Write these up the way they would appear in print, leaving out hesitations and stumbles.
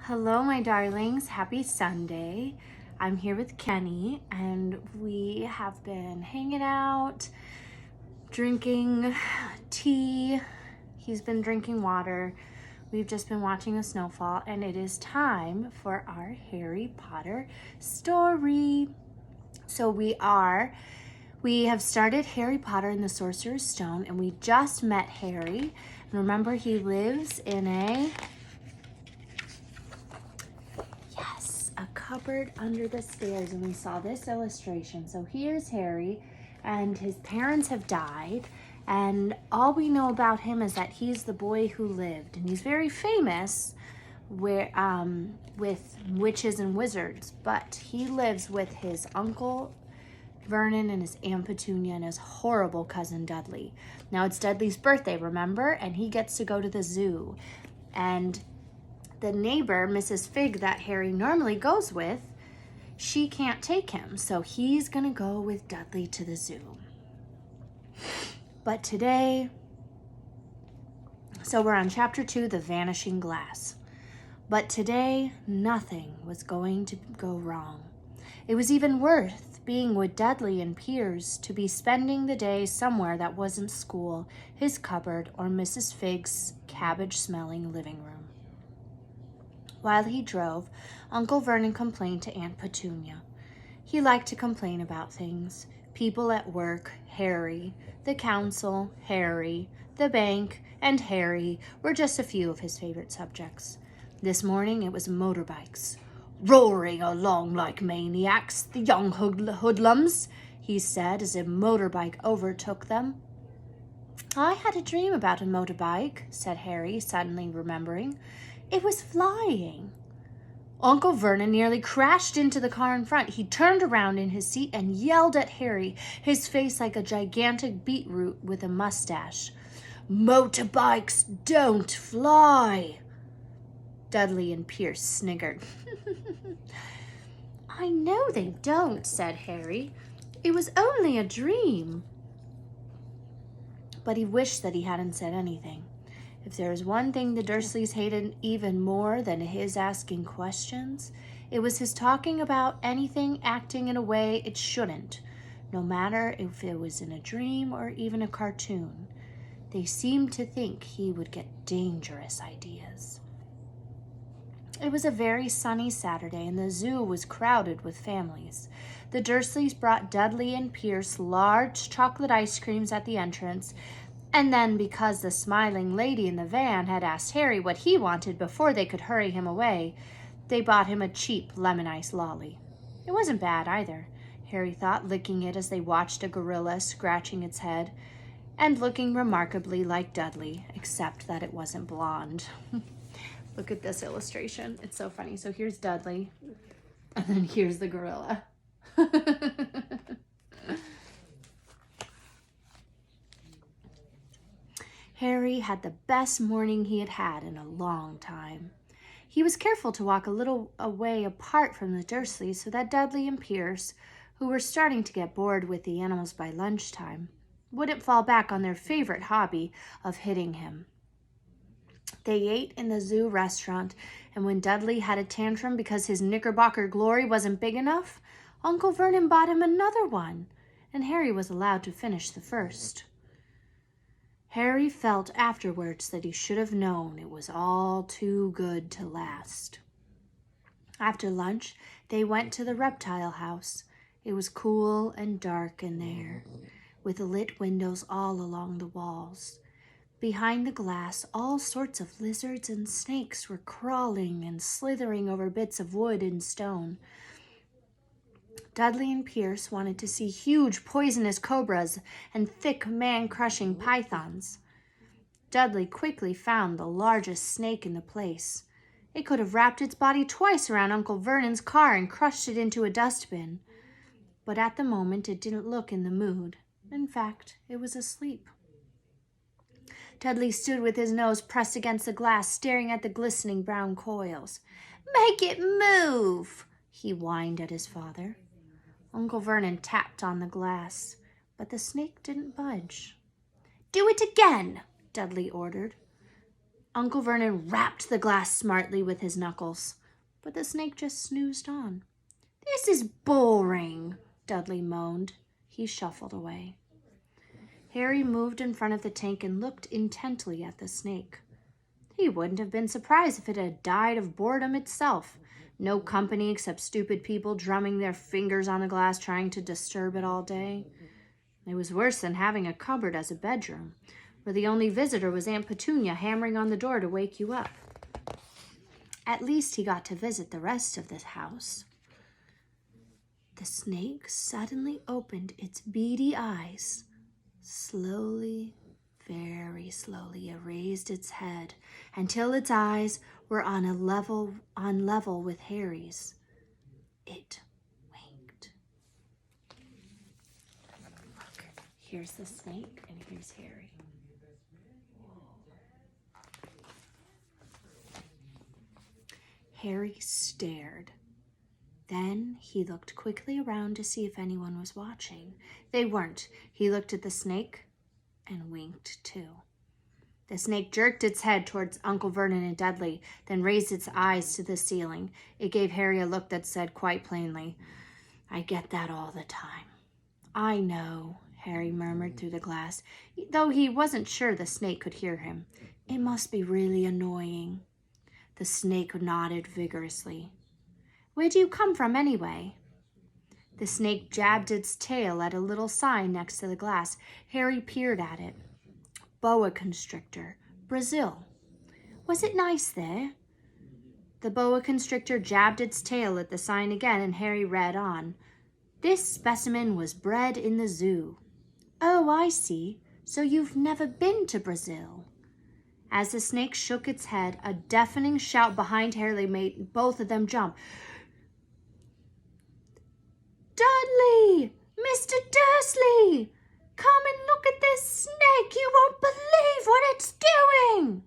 Hello, my darlings. Happy Sunday. I'm here with Kenny, and we have been hanging out, drinking tea. He's been drinking water. We've just been watching the snowfall, and it is time for our Harry Potter story. So we have started Harry Potter and the Sorcerer's Stone, and we just met Harry. And remember, he lives in a cupboard under the stairs, and we saw this illustration. So here's Harry, and his parents have died, and all we know about him is that he's the boy who lived, and he's very famous with witches and wizards, but he lives with his uncle Vernon and his Aunt Petunia and his horrible cousin Dudley. Now it's Dudley's birthday, remember? And he gets to go to the zoo. And the neighbor, Mrs. Fig, that Harry normally goes with, she can't take him. So he's going to go with Dudley to the zoo. But today, so we're on chapter 2, The Vanishing Glass. But today, nothing was going to go wrong. It was even worth being with Dudley and Piers to be spending the day somewhere that wasn't school, his cupboard, or Mrs. Fig's cabbage-smelling living room. While he drove, Uncle Vernon complained to Aunt Petunia. He liked to complain about things. People at work, Harry, the council, Harry, the bank, and Harry were just a few of his favorite subjects. This morning it was motorbikes. "Roaring along like maniacs, the young hoodlums," he said as a motorbike overtook them. "I had a dream about a motorbike," said Harry, suddenly remembering. "It was flying." Uncle Vernon nearly crashed into the car in front. He turned around in his seat and yelled at Harry, his face like a gigantic beetroot with a mustache. "Motorbikes don't fly." Dudley and Pierce sniggered. "I know they don't," said Harry. "It was only a dream." But he wished that he hadn't said anything. If there was one thing the Dursleys hated even more than his asking questions, it was his talking about anything acting in a way it shouldn't, no matter if it was in a dream or even a cartoon. They seemed to think he would get dangerous ideas. It was a very sunny Saturday, and the zoo was crowded with families. The Dursleys brought Dudley and Pierce large chocolate ice creams at the entrance, and then, because the smiling lady in the van had asked Harry what he wanted before they could hurry him away, they bought him a cheap lemon ice lolly. It wasn't bad either, Harry thought, licking it as they watched a gorilla scratching its head and looking remarkably like Dudley, except that it wasn't blonde. Look at this illustration. It's so funny. So here's Dudley, and then here's the gorilla. Harry had the best morning he had had in a long time. He was careful to walk a little way apart from the Dursleys so that Dudley and Pierce, who were starting to get bored with the animals by lunchtime, wouldn't fall back on their favorite hobby of hitting him. They ate in the zoo restaurant, and when Dudley had a tantrum because his Knickerbocker glory wasn't big enough, Uncle Vernon bought him another one, and Harry was allowed to finish the first. Harry felt afterwards that he should have known it was all too good to last. After lunch, they went to the reptile house. It was cool and dark in there, with lit windows all along the walls. Behind the glass, all sorts of lizards and snakes were crawling and slithering over bits of wood and stone. Dudley and Pierce wanted to see huge poisonous cobras and thick man-crushing pythons. Dudley quickly found the largest snake in the place. It could have wrapped its body twice around Uncle Vernon's car and crushed it into a dustbin. But at the moment, it didn't look in the mood. In fact, it was asleep. Dudley stood with his nose pressed against the glass, staring at the glistening brown coils. "Make it move," he whined at his father. Uncle Vernon tapped on the glass, but the snake didn't budge. "Do it again," Dudley ordered. Uncle Vernon rapped the glass smartly with his knuckles, but the snake just snoozed on. "This is boring," Dudley moaned. He shuffled away. Harry moved in front of the tank and looked intently at the snake. He wouldn't have been surprised if it had died of boredom itself. No company except stupid people drumming their fingers on the glass trying to disturb it all day. It was worse than having a cupboard as a bedroom, where the only visitor was Aunt Petunia hammering on the door to wake you up. At least he got to visit the rest of the house. The snake suddenly opened its beady eyes. Slowly, very slowly, it raised its head until its eyes were on level with Harry's. It winked. Look, here's the snake and here's Harry. Harry stared. Then he looked quickly around to see if anyone was watching. They weren't. He looked at the snake and winked too. The snake jerked its head towards Uncle Vernon and Dudley, then raised its eyes to the ceiling. It gave Harry a look that said quite plainly, "I get that all the time." "I know," Harry murmured through the glass, though he wasn't sure the snake could hear him. "It must be really annoying." The snake nodded vigorously. "Where do you come from anyway?" The snake jabbed its tail at a little sign next to the glass. Harry peered at it. Boa constrictor, Brazil. "Was it nice there?" The boa constrictor jabbed its tail at the sign again, and Harry read on. "This specimen was bred in the zoo." "Oh, I see. So you've never been to Brazil?" As the snake shook its head, a deafening shout behind Harry made both of them jump. "Dudley! Mr. Dursley! Come and look at this snake! You won't believe what it's doing!"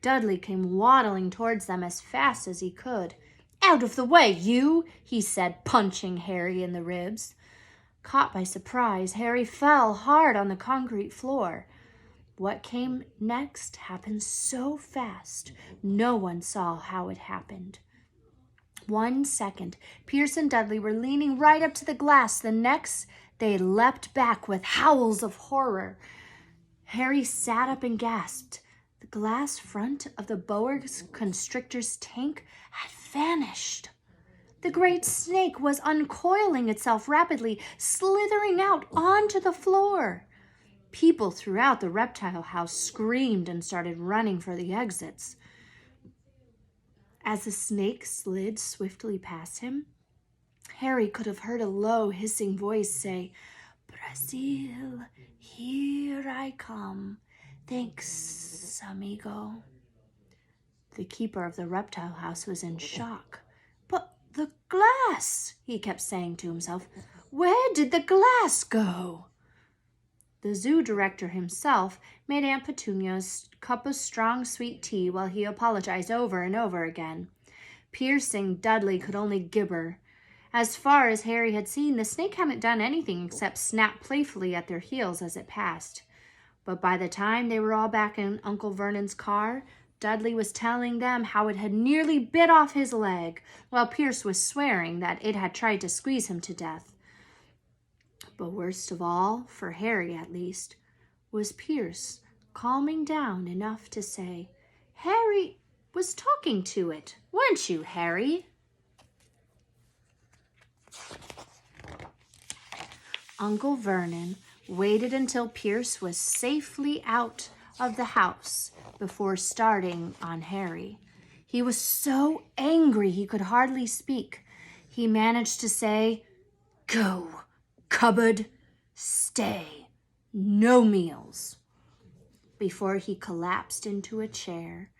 Dudley came waddling towards them as fast as he could. "Out of the way, you!" he said, punching Harry in the ribs. Caught by surprise, Harry fell hard on the concrete floor. What came next happened so fast, no one saw how it happened. 1 second, Pierce and Dudley were leaning right up to the glass. The next, they leapt back with howls of horror. Harry sat up and gasped. The glass front of the boa constrictor's tank had vanished. The great snake was uncoiling itself rapidly, slithering out onto the floor. People throughout the reptile house screamed and started running for the exits. As the snake slid swiftly past him, Harry could have heard a low, hissing voice say, "Brazil, here I come. Thanks, amigo." The keeper of the reptile house was in shock. "But the glass," he kept saying to himself. "Where did the glass go?" The zoo director himself made Aunt Petunia a cup of strong sweet tea while he apologized over and over again. Piercing Dudley could only gibber. As far as Harry had seen, the snake hadn't done anything except snap playfully at their heels as it passed. But by the time they were all back in Uncle Vernon's car, Dudley was telling them how it had nearly bit off his leg, while Pierce was swearing that it had tried to squeeze him to death. But worst of all, for Harry at least, was Pierce calming down enough to say, "Harry was talking to it, weren't you, Harry?" Uncle Vernon waited until Pierce was safely out of the house before starting on Harry. He was so angry he could hardly speak. He managed to say, "Go, cupboard, stay, no meals," before he collapsed into a chair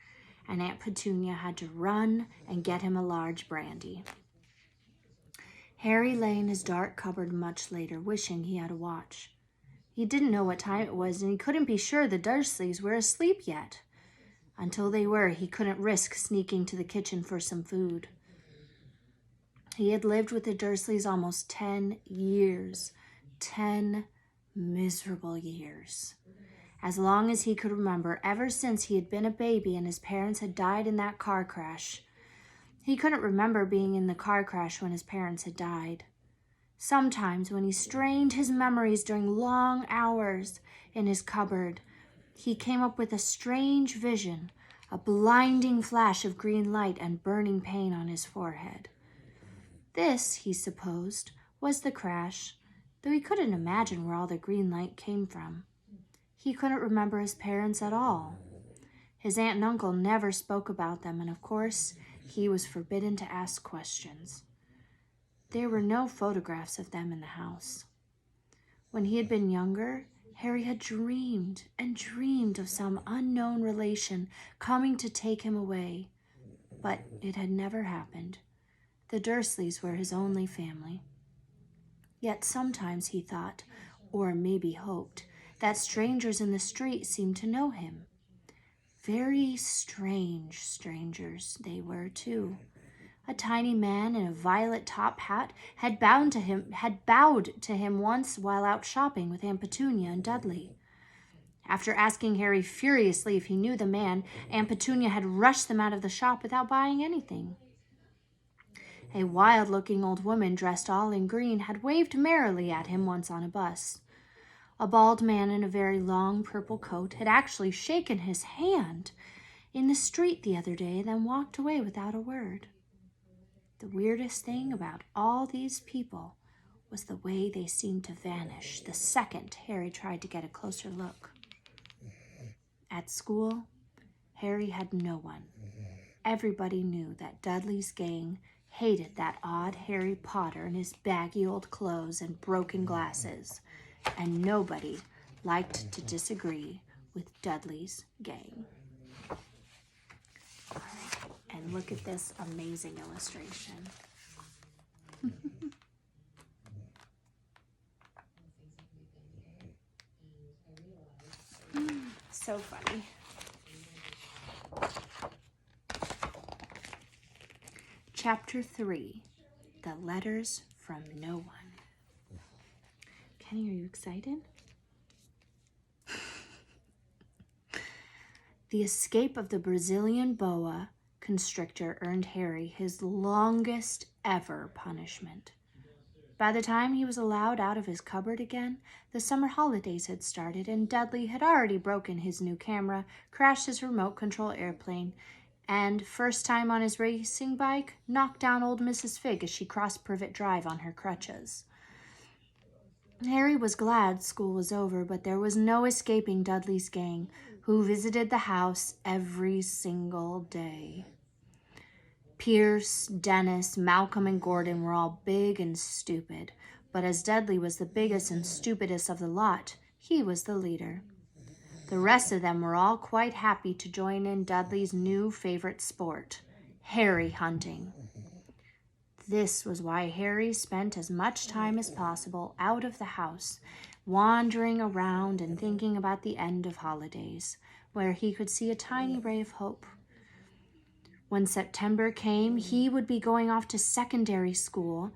and Aunt Petunia had to run and get him a large brandy. Harry lay in his dark cupboard much later, wishing he had a watch. He didn't know what time it was, and he couldn't be sure the Dursleys were asleep yet. Until they were, he couldn't risk sneaking to the kitchen for some food. He had lived with the Dursleys almost 10 years. 10 miserable years. as long as he could remember, ever since he had been a baby and his parents had died in that car crash. He couldn't remember being in the car crash when his parents had died. Sometimes, when he strained his memories during long hours in his cupboard, he came up with a strange vision, a blinding flash of green light and burning pain on his forehead. This, he supposed, was the crash, though he couldn't imagine where all the green light came from. He couldn't remember his parents at all. His aunt and uncle never spoke about them, and of course, he was forbidden to ask questions. There were no photographs of them in the house. When he had been younger, Harry had dreamed and dreamed of some unknown relation coming to take him away, but it had never happened. The Dursleys were his only family. Yet sometimes he thought, or maybe hoped, that strangers in the street seemed to know him. Very strange strangers they were, too. A tiny man in a violet top hat had bowed to him once while out shopping with Aunt Petunia and Dudley. After asking Harry furiously if he knew the man, Aunt Petunia had rushed them out of the shop without buying anything. A wild-looking old woman dressed all in green had waved merrily at him once on a bus. A bald man in a very long purple coat had actually shaken his hand in the street the other day, then walked away without a word. The weirdest thing about all these people was the way they seemed to vanish the second Harry tried to get a closer look. At school, Harry had no one. Everybody knew that Dudley's gang hated that odd Harry Potter in his baggy old clothes and broken glasses, and nobody liked to disagree with Dudley's gang. And look at this amazing illustration. So funny. Chapter 3, The Letters from No One. Kenny, are you excited? The escape of the Brazilian boa constrictor earned Harry his longest ever punishment. By the time he was allowed out of his cupboard again, the summer holidays had started, and Dudley had already broken his new camera, crashed his remote control airplane, and, first time on his racing bike, knocked down old Mrs. Figg as she crossed Privet Drive on her crutches. Harry was glad school was over, but there was no escaping Dudley's gang, who visited the house every single day. Pierce, Dennis, Malcolm, and Gordon were all big and stupid, but as Dudley was the biggest and stupidest of the lot, he was the leader. The rest of them were all quite happy to join in Dudley's new favorite sport, Harry hunting. This was why Harry spent as much time as possible out of the house, wandering around and thinking about the end of holidays, where he could see a tiny ray of hope. When September came, he would be going off to secondary school,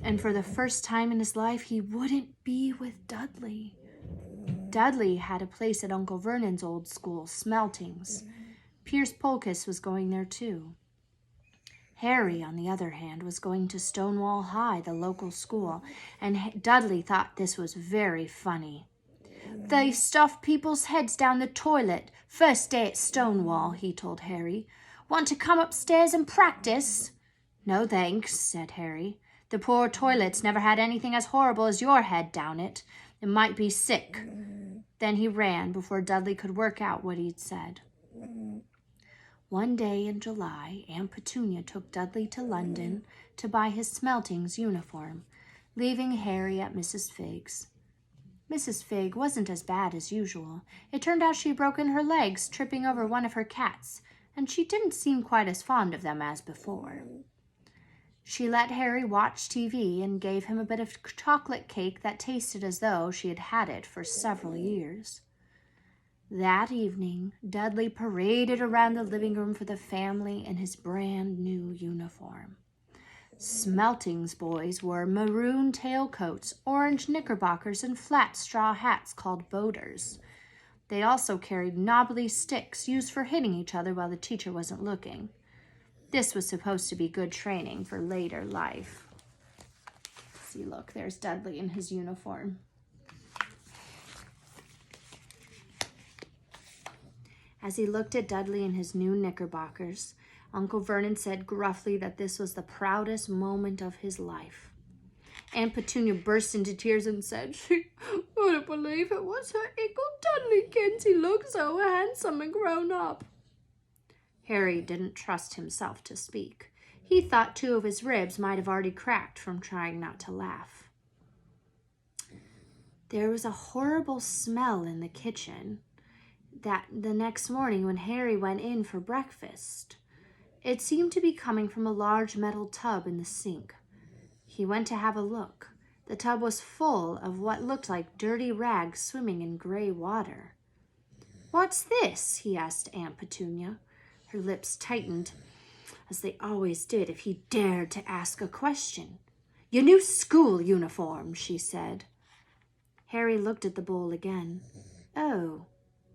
and for the first time in his life, he wouldn't be with Dudley. Dudley had a place at Uncle Vernon's old school, Smeltings. Pierce Polkiss was going there too. Harry, on the other hand, was going to Stonewall High, the local school, and Dudley thought this was very funny. "They stuff people's heads down the toilet first day at Stonewall," he told Harry. "Want to come upstairs and practice?" "No, thanks," said Harry. "The poor toilet's never had anything as horrible as your head down it. It might be sick." Then he ran before Dudley could work out what he'd said. One day in July, Aunt Petunia took Dudley to London to buy his Smeltings uniform, leaving Harry at Mrs. Figg's. Mrs. Figg wasn't as bad as usual. It turned out she'd broken her legs tripping over one of her cats, and she didn't seem quite as fond of them as before. She let Harry watch TV and gave him a bit of chocolate cake that tasted as though she had it for several years. That evening, Dudley paraded around the living room for the family in his brand new uniform. Smeltings boys wore maroon tailcoats, orange knickerbockers, and flat straw hats called boaters. They also carried knobbly sticks used for hitting each other while the teacher wasn't looking. This was supposed to be good training for later life. See, look, there's Dudley in his uniform. As he looked at Dudley in his new knickerbockers, Uncle Vernon said gruffly that this was the proudest moment of his life. Aunt Petunia burst into tears and said she wouldn't believe it was her Uncle Dudleykins. He looked so handsome and grown up. Harry didn't trust himself to speak. He thought 2 of his ribs might have already cracked from trying not to laugh. There was a horrible smell in the kitchen that the next morning when Harry went in for breakfast. It seemed to be coming from a large metal tub in the sink. He went to have a look. The tub was full of what looked like dirty rags swimming in gray water. "What's this?" he asked Aunt Petunia. Her lips tightened, as they always did if he dared to ask a question. "Your new school uniform," she said. Harry looked at the bowl again. "Oh,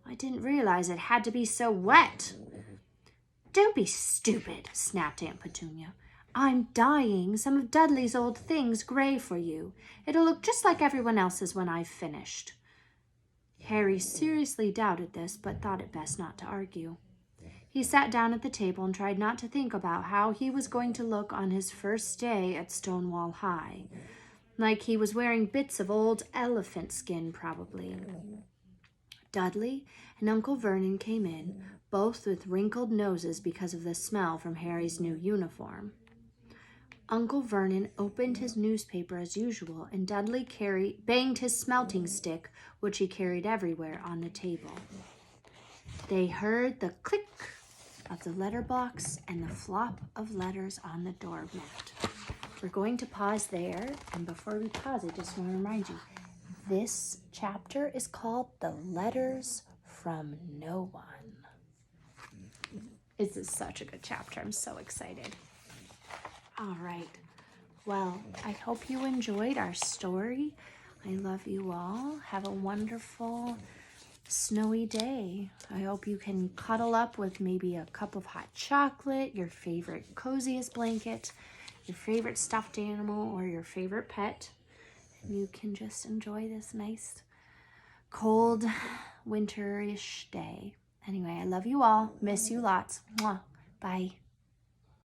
I didn't realize it had to be so wet." "Don't be stupid," snapped Aunt Petunia. "I'm dyeing some of Dudley's old things gray for you. It'll look just like everyone else's when I've finished." Harry seriously doubted this, but thought it best not to argue. He sat down at the table and tried not to think about how he was going to look on his first day at Stonewall High. Like he was wearing bits of old elephant skin, probably. Dudley and Uncle Vernon came in, both with wrinkled noses because of the smell from Harry's new uniform. Uncle Vernon opened his newspaper as usual, and Dudley banged his smelting stick, which he carried everywhere, on the table. They heard the click of the letterbox and the flop of letters on the doormat. We're going to pause there, and before we pause, I just want to remind you, this chapter is called The Letters from No One. This is such a good chapter. I'm so excited. All right. Well, I hope you enjoyed our story. I love you all. Have a wonderful snowy day. I hope you can cuddle up with maybe a cup of hot chocolate, your favorite coziest blanket, your favorite stuffed animal, or your favorite pet. You can just enjoy this nice, cold, winterish day. Anyway, I love you all. Miss you lots. Mwah. Bye.